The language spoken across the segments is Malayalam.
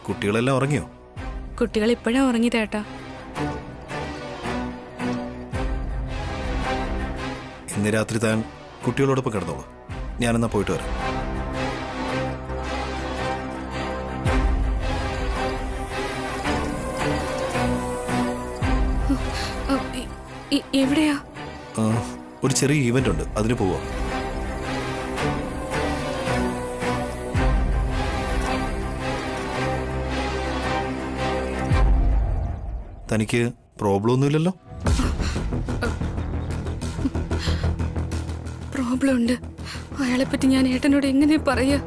കുട്ടികളെല്ലാം ഉറങ്ങിയോ? കുട്ടികൾ ഇപ്പോഴാ ഉറങ്ങിയതേട്ടാ. ഇന്ന് രാത്രി താൻ കുട്ടികളോടൊപ്പം കിടന്നോളൂ. ഞാനെന്നാ പോയിട്ട് വരാം. എവിടെയാ? ഒരു ചെറിയ ഈവന്റ് ഉണ്ട്, അതിന് പോവാം. തനിക്ക് പ്രോബ്ലം ഒന്നുമില്ലല്ലോ? പ്രോബ്ലം ഉണ്ട്. അയാളെ പറ്റി ഞാൻ ഏട്ടനോട് എങ്ങനെ പറയാ?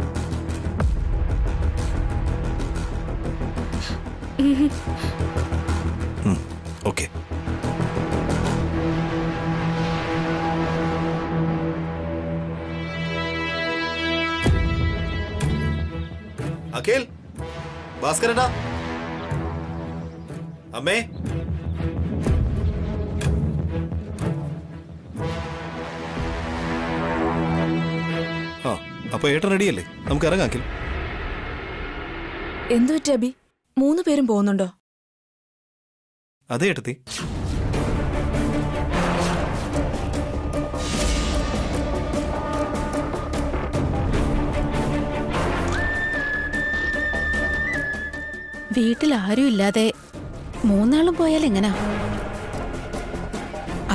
ഓക്കെ. അഖിൽ, ഭാസ്കരേട്ടാ, അമ്മേ. ആ, അപ്പൊ ഏട്ടൻ റെഡിയല്ലേ? നമുക്ക് ഇറങ്ങാം. അഖിൽ, എന്തു പറ്റി അബി? 3 പേരും പോകുന്നുണ്ടോ? അതെ ഏട്ടത്തി. വീട്ടിൽ ആരും ഇല്ലാതെ 3 ആളും പോയാൽ എങ്ങനാ?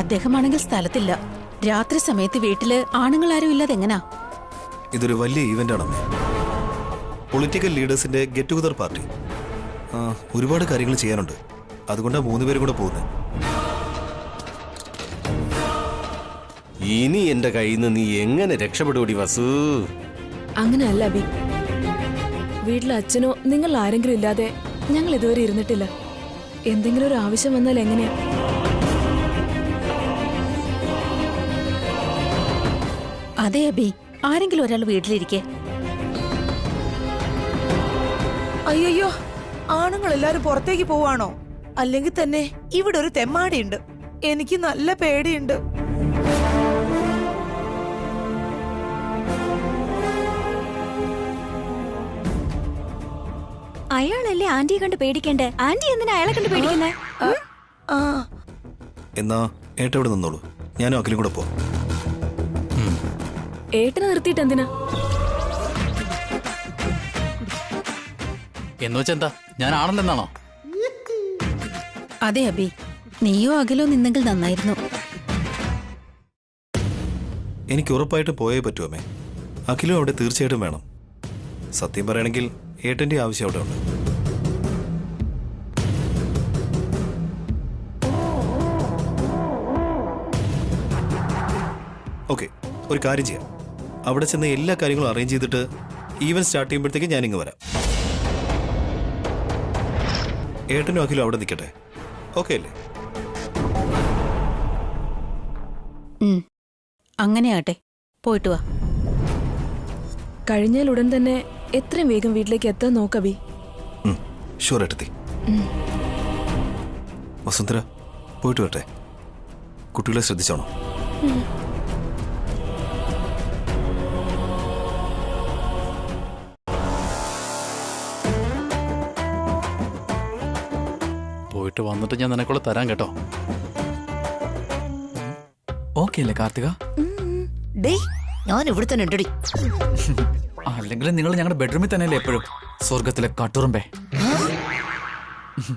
അദ്ദേഹമാണെങ്കിൽ സ്ഥലത്തില്ല. രാത്രി സമയത്ത് വീട്ടില് ആണുങ്ങൾ ആരും ഇല്ലാതെ എങ്ങനാ? ഇതൊരു വലിയ ഈവന്റ് ആണ്. പൊളിറ്റിക്കൽ ലീഡേഴ്സിന്റെ ഗെറ്റ് ടുഗദർ പാർട്ടി. ഒരുപാട് കാര്യങ്ങൾ ചെയ്യാനുണ്ട്. അതുകൊണ്ടാണ് 3 പേരും കൂടെ പോകുന്നത്. ഇനി എന്റെ കയ്യിൽ നിന്ന് നീ എങ്ങനെ രക്ഷപ്പെടുകൂടി വസു? അങ്ങനെയല്ല അബി. വീട്ടിൽ അച്ഛനോ നിങ്ങൾ ആരെങ്കിലും ഇല്ലാതെ ഞങ്ങൾ ഇതുവരെ ഇരുന്നിട്ടില്ല. എന്തെങ്കിലും ഒരു ആവശ്യം വന്നാൽ എങ്ങനെയാ? അതെ അബി, ആരെങ്കിലും ഒരാൾ വീട്ടിലിരിക്കെ. അയ്യോ, ആണുങ്ങൾ എല്ലാരും പുറത്തേക്ക് പോവാണോ? അല്ലെങ്കിൽ തന്നെ ഇവിടെ ഒരു തെമ്മാടിയുണ്ട്. എനിക്ക് നല്ല പേടിയുണ്ട്. അയാളല്ലേ ആന്റിയെ കണ്ട് പേടിക്കണ്ടേ? ആന്റി എന്തിനാ അയാളെ കണ്ട് പേടിക്കുന്നേ? എന്നാ ഏട്ട ഇവിടെ നിന്നോളൂ, ഞാനും അഖിലും കൂടെ പോവാം. ഏട്ടനെ നിർത്തിയിട്ട് എന്തിനാ? എന്ന് വെച്ചെന്താ, ഞാൻ ആണല്ലെന്നാണോ? അതെ അബി, നീയോ അഖിലോ നിന്നെങ്കിൽ നന്നായിരുന്നു. എനിക്ക് ഉറപ്പായിട്ട് പോയേ പറ്റുമേ. അഖിലും അവിടെ തീർച്ചയായിട്ടും വേണം. സത്യം പറയണമെങ്കിൽ ഏട്ടന്റെ ആവശ്യം അവിടെ ഉണ്ട്. ഓക്കെ, ഒരു കാര്യം ചെയ്യാം. അവിടെ ചെന്ന് എല്ലാ കാര്യങ്ങളും അറേഞ്ച് ചെയ്തിട്ട് ഈവൻ സ്റ്റാർട്ട് ചെയ്യുമ്പോഴത്തേക്ക് ഞാനിങ്ങ് വരാം. ഏട്ടനും അഖിലും അവിടെ നിൽക്കട്ടെ. ഓക്കെ അല്ലേ? അങ്ങനെയാട്ടെ, പോയിട്ട് വാ. കഴിഞ്ഞാൽ ഉടൻ തന്നെ എത്രയും വേഗം വീട്ടിലേക്ക് എത്താൻ നോക്കബി. ഷുവർ ഏട്ടത്തി. വസുന്ധര, പോയിട്ട് വരട്ടെ. കുട്ടികളെ ശ്രദ്ധിച്ചോണം. പോയിട്ട് വന്നിട്ട് ഞാൻ നിനക്കുള്ള തരാൻ കേട്ടോ. ഓക്കെ അല്ലേ കാർത്തിക? ഞാൻ ഇവിടെ തന്നെ ഉണ്ടടി. അല്ലെങ്കിൽ നിങ്ങൾ ഞങ്ങളുടെ ബെഡ്റൂമിൽ തന്നെയല്ലേ എപ്പോഴും? സ്വർഗത്തിലെ കട്ടുറുമ്പേ.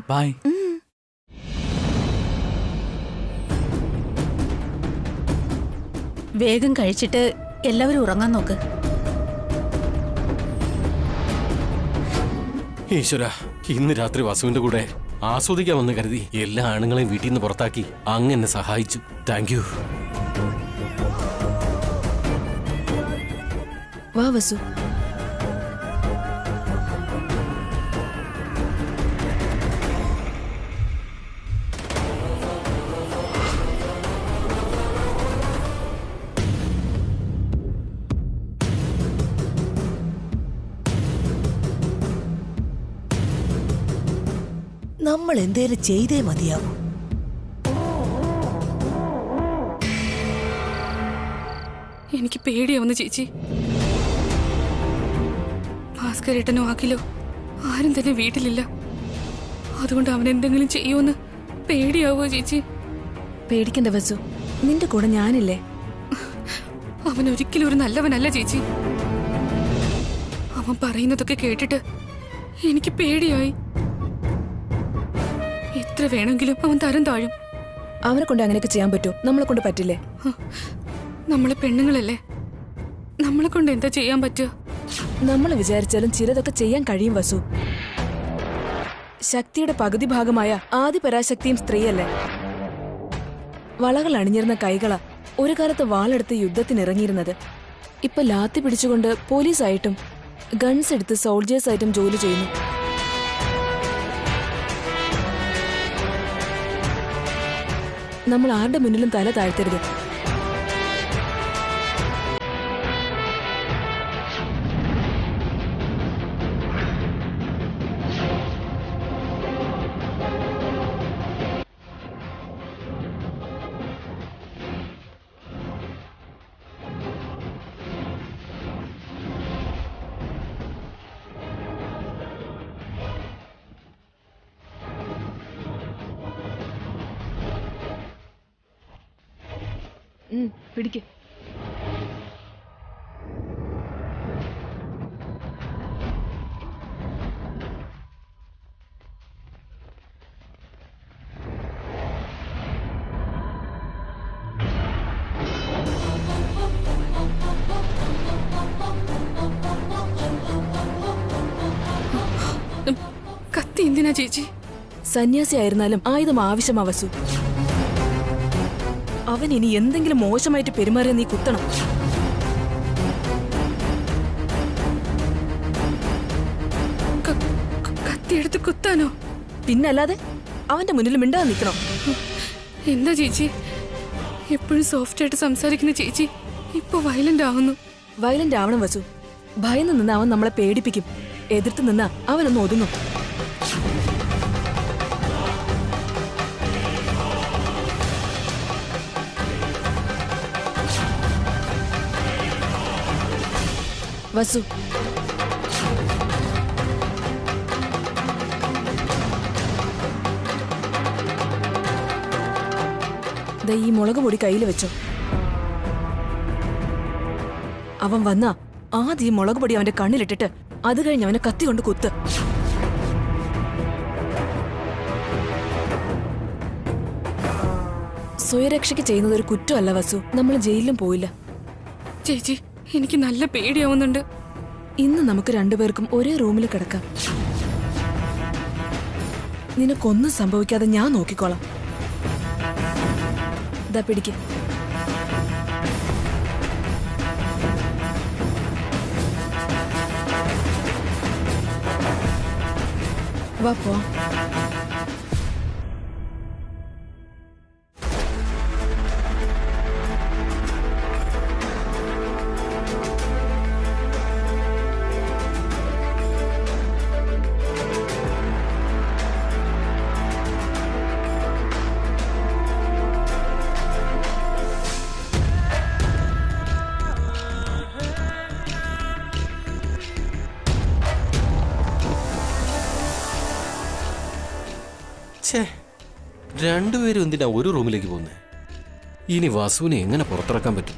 ബൈ. വേഗം കഴിച്ചിട്ട് എല്ലാവരും ഉറങ്ങാൻ നോക്ക്. ഈശ്വര, ഇന്ന് രാത്രി വസുവിന്റെ കൂടെ ആസ്വദിക്കാമെന്ന് കരുതി എല്ലാ ആണുങ്ങളെയും വീട്ടിൽ നിന്ന് പുറത്താക്കി അങ്ങ് എന്നെ സഹായിച്ചു. Thank you. വാ വസു. നമ്മൾ എന്തേലും ചെയ്തേ മതിയാവും. എനിക്ക് പേടിയാവുന്നു ചേച്ചി. ഭാസ്കരേട്ടനോ അഖിലോ ആരും തന്നെ വീട്ടിലില്ല. അതുകൊണ്ട് അവൻ എന്തെങ്കിലും ചെയ്യുമെന്ന് പേടിയാവോ ചേച്ചി? പേടിക്കണ്ട വസു, നിന്റെ കൂടെ ഞാനില്ലേ. അവൻ ഒരിക്കലും ഒരു നല്ലവനല്ല ചേച്ചി. അവൻ പറയുന്നതൊക്കെ കേട്ടിട്ട് എനിക്ക് പേടിയായി. എത്ര വേണമെങ്കിലും അവൻ തരം താഴും. അവനെ കൊണ്ട് അങ്ങനെയൊക്കെ ചെയ്യാൻ പറ്റുമോ? നമ്മളെ കൊണ്ട് പറ്റില്ലേ? നമ്മളെ പെണ്ണുങ്ങളല്ലേ, നമ്മളെ കൊണ്ട് എന്താ ചെയ്യാൻ പറ്റുക? നമ്മൾ വിചാരിച്ചാലും ചിലതൊക്കെ ചെയ്യാൻ കഴിയും വസു. ശക്തിയുടെ പകുതി ഭാഗമായ ആദിപരാശക്തിയും സ്ത്രീയല്ലേ. വളകൾ അണിഞ്ഞിരുന്ന കൈകളാ ഒരു കാലത്ത് വാളെടുത്ത് യുദ്ധത്തിനിറങ്ങിയിരുന്നത്. ഇപ്പൊ ലാത്തി പിടിച്ചുകൊണ്ട് പോലീസായിട്ടും ഗൺസ് എടുത്ത് സോൾജേഴ്സായിട്ടും ജോലി ചെയ്യുന്നു. നമ്മൾ ആരുടെ മുന്നിലും തല താഴ്ത്തരുത്. പിടിക്ക്. കത്തി എന്തിനാ ചേച്ചി? സന്യാസിയായിരുന്നാലും ആയുധം ആവശ്യമാ വസു. അവൻ ഇനി എന്തെങ്കിലും മോശമായിട്ട് പെരുമാറിയ നീ കുത്തണം. കത്തിയെടുത്ത് കുത്താനോ? പിന്നല്ലാതെ അവന്റെ മുന്നിൽ മിണ്ടാതെ നിൽക്കണം. എന്താ ചേച്ചി എപ്പോഴും സോഫ്റ്റ് ആയിട്ട് സംസാരിക്കുന്ന ചേച്ചി ഇപ്പൊ വയലന്റ് ആവുന്നു? വയലന്റ് ആവണം വസു. ഭയന്ന് നിന്ന് അവൻ നമ്മളെ പേടിപ്പിക്കും. എതിർത്ത് നിന്നാ അവനൊന്ന് ഒതുങ്ങും. വസു, ഈ മുളക് പൊടി കയ്യിൽ വെച്ചോ. അവൻ വന്നാ ആദ്യം ഈ മുളക് പൊടി അവന്റെ കണ്ണിലിട്ടിട്ട് അത് കഴിഞ്ഞ് അവനെ കത്തി കൊണ്ട് കുത്ത്. സ്വയരക്ഷയ്ക്ക് ചെയ്യുന്നത് ഒരു കുറ്റമല്ല വസു. നമ്മൾ ജയിലിലും പോയില്ല. ചേച്ചി എനിക്ക് നല്ല പേടിയാവുന്നുണ്ട്. ഇന്ന് നമുക്ക് രണ്ടുപേർക്കും ഒരേ റൂമിൽ കിടക്കാം. നിനക്കൊന്നും സംഭവിക്കാതെ ഞാൻ നോക്കിക്കോളാം. ദാ പിടിക്ക്. വാ പോവാം. രണ്ടുപേരും എന്തിനാ ഒരു റൂമിലേക്ക് പോകുന്നത്? ഇനി വസുവിനെ എങ്ങനെ പുറത്തിറക്കാൻ പറ്റും?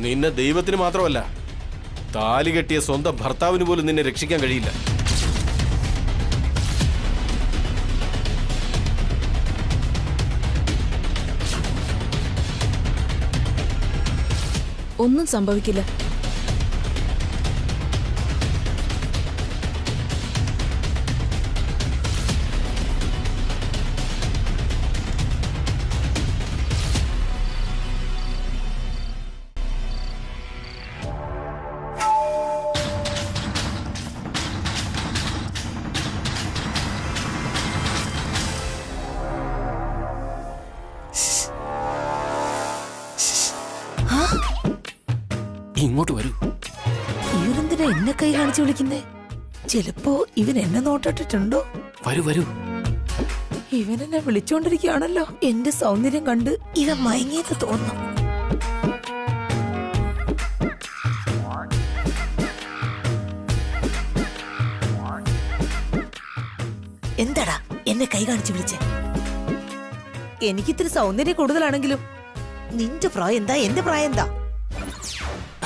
നിന്നെ ദൈവത്തിന് മാത്രമല്ല, താലി കെട്ടിയ സ്വന്തം ഭർത്താവിന് പോലും നിന്നെ രക്ഷിക്കാൻ കഴിയില്ല. ഒന്നും സംഭവിക്കില്ല. ഇങ്ങോട്ട് വരൂ. ഇവരെന്തിനാ എന്നെ കൈ കാണിച്ചു വിളിക്കുന്നേ? ചിലപ്പോ ഇവൻ എന്നെ നോട്ടിട്ടുണ്ടോ? വരൂ വരൂ. ഇവനെന്നെ വിളിച്ചോണ്ടിരിക്കുകയാണല്ലോ. എന്റെ സൗന്ദര്യം കണ്ട് ഇവൻ മയങ്ങിയെന്ന് തോന്നുന്നു. എന്താടാ എന്നെ കൈ കാണിച്ചു വിളിച്ചേ? എനിക്കിത്തിരി സൗന്ദര്യം കൂടുതലാണെങ്കിലും നിന്റെ പ്രായം എന്താ, എന്റെ പ്രായം എന്താ?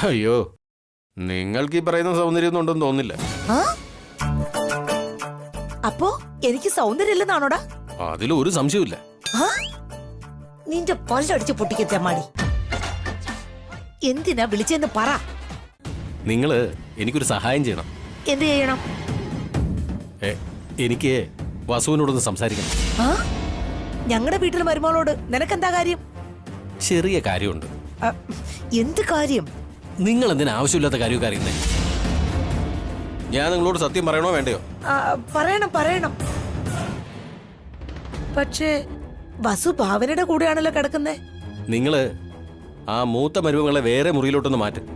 അയ്യോ, നിങ്ങൾക്ക് ഈ പറയുന്ന സൗന്ദര്യമൊന്നും ഉണ്ടെന്ന് തോന്നില്ല. ആ? അപ്പോ എനിക്ക് സൗന്ദര്യം ഇല്ലെന്നാണോടാ? അതിലൊരു സംശയമില്ല. ആ? നിന്റെ പല്ലടിച്ച് പൊട്ടിക്കറ്റമാടി. എന്തിനാ വിളിച്ചെന്ന് പറ. നിങ്ങള് എനിക്കൊരു സഹായം ചെയ്യണം. എന്ത് ചെയ്യണം? എനിക്ക് വസുവിനോടൊന്ന് സംസാരിക്കണം. ആ? ഞങ്ങളുടെ വീട്ടിൽ മരുമകളോട് നിനക്കെന്താ കാര്യം? ചെറിയ കാര്യമുണ്ട്. ആ, എന്ത് കാര്യം? നിങ്ങൾ എന്തിനാ ആവശ്യമില്ലാത്ത കാര്യമൊക്കെ അറിയുന്നേ? ഞാൻ നിങ്ങളോട് സത്യം പറയണോ വേണ്ടയോ? പറയണം പറയണം. പക്ഷേ വസു ഭാവനയുടെ കൂടെയാണല്ലോ കിടക്കുന്നേ. നിങ്ങള് ആ മൂത്ത മരുമകളെ വേറെ മുറിയിലോട്ടൊന്ന് മാറ്റും.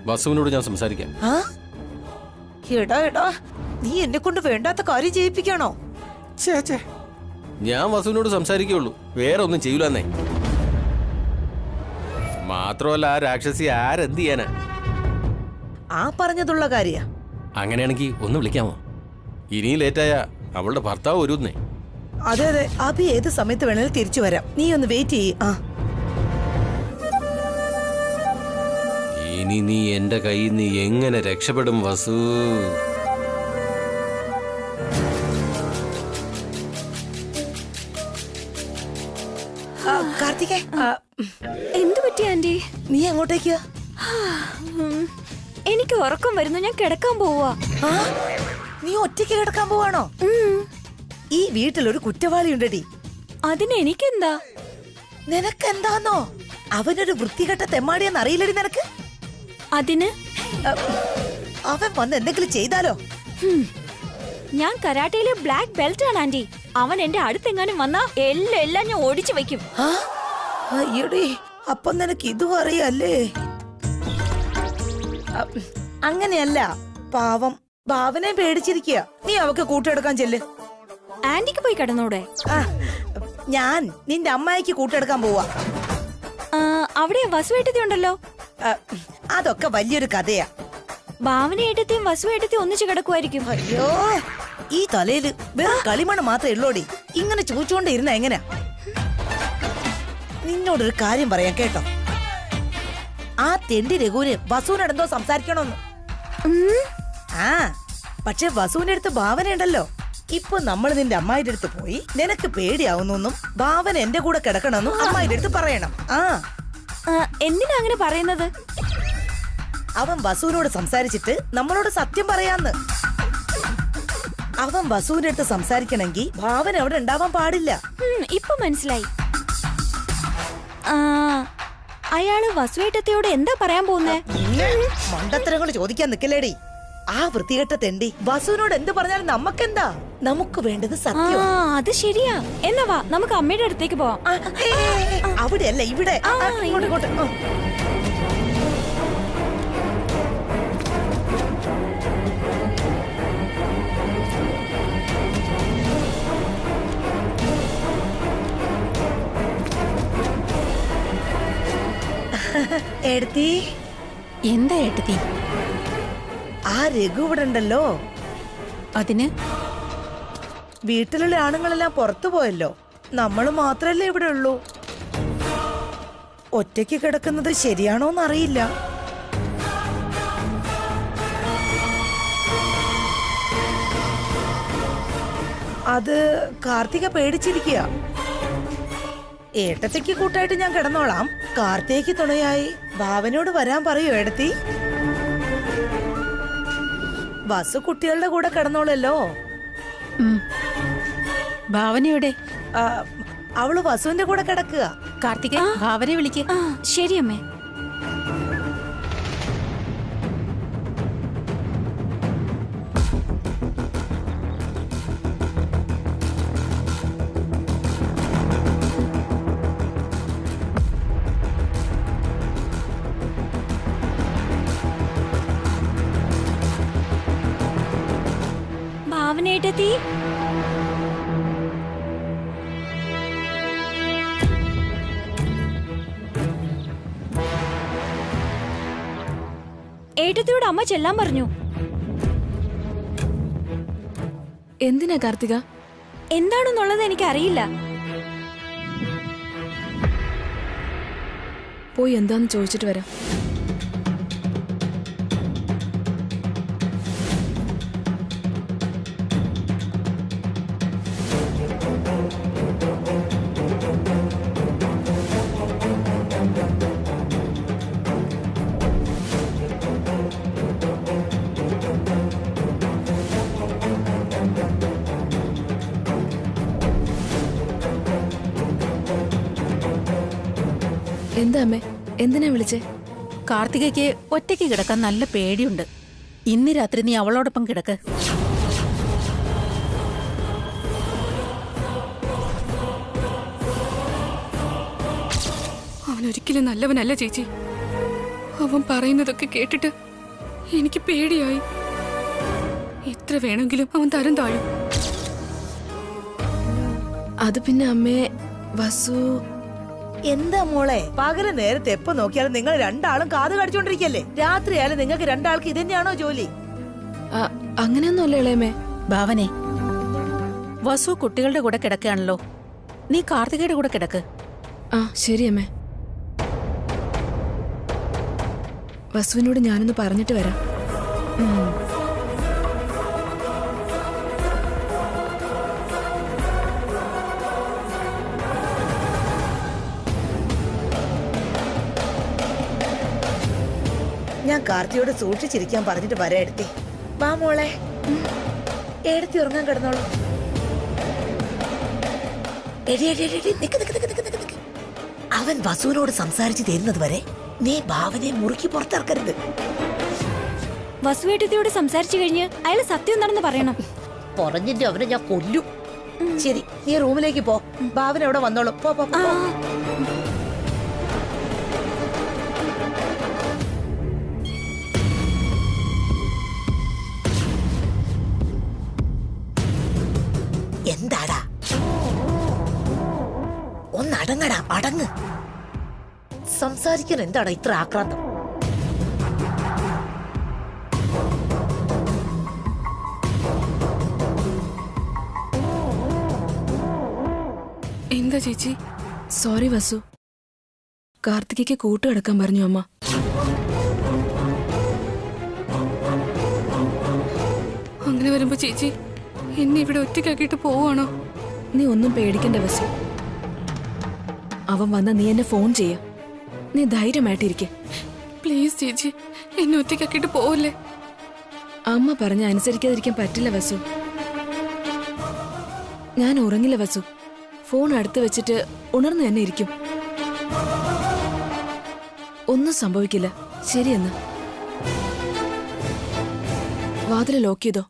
വസുവിനോട് ഞാൻ സംസാരിക്കാം. ആ? എടാ എടാ, നീ എന്നെ കൊണ്ട് വേണ്ടാത്ത കാര്യം ചെയ്യിപ്പിക്കാണോ? ഞാൻ വസുവിനോട് സംസാരിക്കുള്ളൂ, വേറെ ഒന്നും ചെയ്യൂലെന്നേ. മാത്രമല്ല ആ രാക്ഷസി ആരെന്ത് ചെയ്യാനാ? ആ പറഞ്ഞതുള്ള കാര്യ. അങ്ങനെയാണെങ്കിൽ ഒന്ന് വിളിക്കാമോ? ഇനിയും ലേറ്റായ അവളുടെ ഭർത്താവ് ഒരുന്നേ. അതെ അതെ, അഭി ഏത് സമയത്ത് വേണേലും തിരിച്ചു വരാം. നീ ഒന്ന് വെയിറ്റ് ചെയ്യ്. ആ, ഇനി നീ എന്റെ കയ്യിൽ നിന്ന് എങ്ങനെ രക്ഷപ്പെടും വസു? കാർത്തികേ, എന്തു പറ്റി ആന്റി? നീ എങ്ങോട്ടേക്ക്? എനിക്ക് ഉറക്കം വരുന്നു, ഞാൻ കിടക്കാൻ പോവാ. ആ? നീ ഒറ്റയ്ക്ക് കിടക്കാൻ പോവാണോ? ഈ വീട്ടിലൊരു കുറ്റവാളി ഉണ്ടടി. അതിന് എനിക്കെന്താ? നിനക്കെന്താന്നോ? അവനൊരു വൃത്തികെട്ട തെമ്മാടിയെന്ന് അറിയില്ലടി നിനക്ക്? അതിന് അവൻ വന്ന് എന്തെങ്കിലും ചെയ്താലോ? ഞാൻ കരാട്ടയിലെ ബ്ലാക്ക് ബെൽറ്റ് ആണ് ആന്റി. അവൻ എന്റെ അടുത്തെങ്ങാനും വന്നാ എല്ലാം ഞാൻ ഓടിച്ചു വെക്കും. ആ? അയ്യടി, അപ്പം നിനക്ക് ഇതും അറിയല്ലേ? അങ്ങനെയല്ല, പാവം ഭാവനെ പേടിച്ചിരിക്കുക. നീ അവക്ക് കൂട്ടെടുക്കാൻ ചെല്ല്. ആന്റിക്ക് പോയി കിടന്നൂടെ? ഞാൻ നിന്റെ അമ്മായിക്ക് കൂട്ടെടുക്കാൻ പോവാ. അവിടെ വസുവേട്ടത്തി ഉണ്ടല്ലോ. അതൊക്കെ വലിയൊരു കഥയാ. ഭാവനയേട്ടത്തെയും വസുവേട്ടത്തെയും ഒന്നിച്ചു കിടക്കുമായിരിക്കും. അയ്യോ, ഈ തലയില് വെറും കളിമണ്ണ് മാത്രമേ ഉള്ളോടി. ഇങ്ങനെ ചോദിച്ചോണ്ടേ ഇരുന്ന എങ്ങനെയാ? നിന്നോടൊരു കാര്യം പറയാം കേട്ടോ. ആ തെണ്ടി രഘുവിന് വസുവിനോടെന്തോ സംസാരിക്കണോന്ന്. ആ, പക്ഷെ വസുവിന്റെ അടുത്ത് ഭാവന ഉണ്ടല്ലോ. ഇപ്പൊ നമ്മൾ നിന്റെ അമ്മായിന്റെ അടുത്ത് പോയി നിനക്ക് പേടിയാവുന്നെന്നും ഭാവന എന്റെ കൂടെ കിടക്കണമെന്നും അമ്മായിന്റെ അടുത്ത് പറയണം. ആ, എന്തിനാ അങ്ങനെ പറയുന്നത്? അവൻ വസുവിനോട് സംസാരിച്ചിട്ട് നമ്മളോട് സത്യം പറയാന്ന്. അവൻ വസുവിന്റെ അടുത്ത് സംസാരിക്കണമെങ്കിൽ ഭാവന അവിടെ ഉണ്ടാവാൻ പാടില്ല. ഇപ്പൊ മനസ്സിലായി. അയാള് വസുവേട്ടത്തിയോട് എന്താ പറയാൻ പോകുന്നേ? മണ്ടത്തരങ്ങൾ ചോദിക്കാൻ നിക്കല്ലേടി. ആ വൃത്തികെട്ട തെണ്ടി വസുവിനോട് എന്ത് പറഞ്ഞാലും നമുക്കെന്താ? നമുക്ക് വേണ്ടത് സത്യം. അത് ശരിയാ. എന്നാ വാ, നമുക്ക് അമ്മയുടെ അടുത്തേക്ക് പോവാം. അവിടെയല്ല, ഇവിടെ. ഇങ്ങോട്ട് ഇങ്ങോട്ട്. എടുത്തി. എന്താ ഏട്ടത്തി? ആ രഘു ഇവിടെ ഉണ്ടല്ലോ. അതിന് വീട്ടിലുള്ള ആണുങ്ങളെല്ലാം പുറത്തു പോയല്ലോ. നമ്മള് മാത്രല്ലേ ഇവിടെ ഉള്ളൂ. ഒറ്റയ്ക്ക് കിടക്കുന്നത് ശരിയാണോന്നറിയില്ല. അത് കാർത്തിക പേടിച്ചിരിക്കുക. ഏട്ടത്തേക്ക് കൂട്ടായിട്ട് ഞാൻ കിടന്നോളാം. കാർത്തികയ്ക്ക് തുണയായി ഭാവനയോട് വരാൻ പറയൂ ഏടത്തി. വസു കുട്ടികളുടെ കൂടെ കിടന്നോളല്ലോ. ഭാവനയുടെ അവള് വസുവിന്റെ കൂടെ കിടക്കുക. കാർത്തിക, ഭാവനെ വിളിക്ക്. ശരി അമ്മേ. ഭാവനേട്ടത്തി. ഏട്ടത്തിയോട് അമ്മ ചെല്ലാൻ പറഞ്ഞു. എന്തിനാ കാർത്തിക? എന്താണെന്നുള്ളത് എനിക്കറിയില്ല. പോയി എന്താന്ന് ചോദിച്ചിട്ട് വരാം. എന്താ അമ്മേ, എന്തിനാ വിളിച്ചേ? കാർത്തികയ്ക്ക് ഒറ്റയ്ക്ക് കിടക്കാൻ നല്ല പേടിയുണ്ട്. ഇന്ന് രാത്രി നീ അവളോടൊപ്പം കിടക്ക്. അവൻ ഒരിക്കലും നല്ലവനല്ല ചേച്ചി. അവൻ പറയുന്നതൊക്കെ കേട്ടിട്ട് എനിക്ക് പേടിയായി. എത്ര വേണമെങ്കിലും അവൻ തരം താഴും. അത് പിന്നെ അമ്മേ, വസു. എന്താ മോളെ, പകല് നേരത്തെ എപ്പോ നോക്കിയാലും നിങ്ങൾ രണ്ടാളും കാത് കടിച്ചോണ്ടിരിക്കല്ലേ? രാത്രിയായാലും നിങ്ങൾക്ക് രണ്ടാൾക്ക് ഇതന്നെയാണോ ജോലി? അങ്ങനെയൊന്നുമല്ല ഇളയമേ. ഭാവനെ, വസു കുട്ടികളുടെ കൂടെ കിടക്കുകയാണല്ലോ, നീ കാർത്തികയുടെ കൂടെ കിടക്ക്. ആ ശരി അമ്മേ. വസുവിനോട് ഞാനൊന്ന് പറഞ്ഞിട്ട് വരാം. ഞാൻ കാർത്തിയോട് സൂക്ഷിച്ചിരിക്കാൻ പറഞ്ഞിട്ട് വരാം എടുത്തി. വാ മോളെ, എടുത്തി ഉറങ്ങാൻ കിടന്നോളൂ. അവൻ വസുവിനോട് സംസാരിച്ച് തരുന്നത് വരെ നീ ഭാവനയെ മുറുക്കി പുറത്തിറക്കരുത്. വസുവേട്ടത്തിയോട് സംസാരിച്ചു കഴിഞ്ഞ് അയാൾ സത്യം എന്താണെന്ന് പറയണം. പറഞ്ഞിട്ട് അവനെ ഞാൻ കൊല്ലും. ശരി, നീ റൂമിലേക്ക് പോ. ഭാവന അവിടെ വന്നോളൂ. പോ പോ പോ. എന്താടാ, ഒന്നടങ്ങടാ, അടങ്ങ്. സംസാരിക്കാൻ എന്താടാ ഇത്ര ആക്രാന്തം? എന്താ ചേച്ചി? സോറി വസു, കാർത്തികയ്ക്ക് കൂട്ടുകിടക്കാൻ പറഞ്ഞു അമ്മ. അങ്ങനെ വരുമ്പോ ചേച്ചി എന്നെ ഇവിടെ ഒറ്റയ്ക്കാക്കിയിട്ട് പോവാണോ? നീ ഒന്നും പേടിക്കണ്ട വസു. അവൻ വന്ന നീ എന്നെ ഫോൺ ചെയ്യ. നീ ധൈര്യമായിട്ടിരിക്കെ. പ്ലീസ് ചേച്ചി, എന്നെ ഒറ്റയ്ക്കാക്കിയിട്ട് പോവല്ലേ. അമ്മ പറഞ്ഞ അനുസരിക്കാതിരിക്കാൻ പറ്റില്ല വസു. ഞാൻ ഉറങ്ങില്ല വസു. ഫോൺ അടുത്ത് വെച്ചിട്ട് ഉണർന്നു തന്നെ ഇരിക്കും. ഒന്നും സംഭവിക്കില്ല. ശരിയെന്ന്. വാതിൽ ലോക്ക് ചെയ്തോ?